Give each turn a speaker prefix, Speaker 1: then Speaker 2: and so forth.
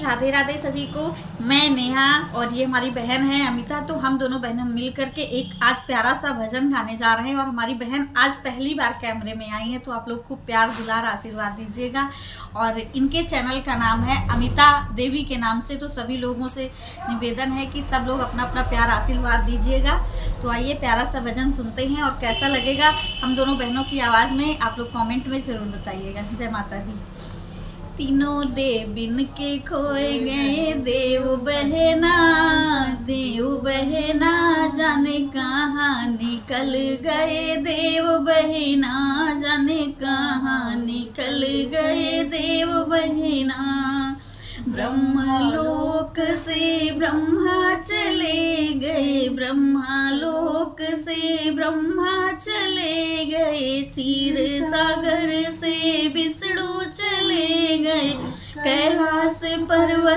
Speaker 1: राधे राधे सभी को। मैं नेहा और ये हमारी बहन है अमिता। तो हम दोनों बहनें मिल करके एक आज प्यारा सा भजन गाने जा रहे हैं और हमारी बहन आज पहली बार कैमरे में आई है, तो आप लोग खूब प्यार दुलार आशीर्वाद दीजिएगा। और इनके चैनल का नाम है अमिता देवी के नाम से, तो सभी लोगों से निवेदन है कि सब लोग अपना अपना प्यार आशीर्वाद दीजिएगा। तो आइए प्यारा सा भजन सुनते हैं और कैसा लगेगा हम दोनों बहनों की आवाज़ में आप लोग कमेंट में ज़रूर बताइएगा। जय माता दी। तीनों देविन के खोए गए देव बहना, देव बहना जाने कहाँ निकल गए, देव बहना जाने कहाँ निकल गए देव बहना। ब्रह्मलोक से ब्रह्मा चले गए, ब्रह्मलोक से ब्रह्मा चले गए, क्षीर सागर से विष्णु चले गए, कैलाश पर्वत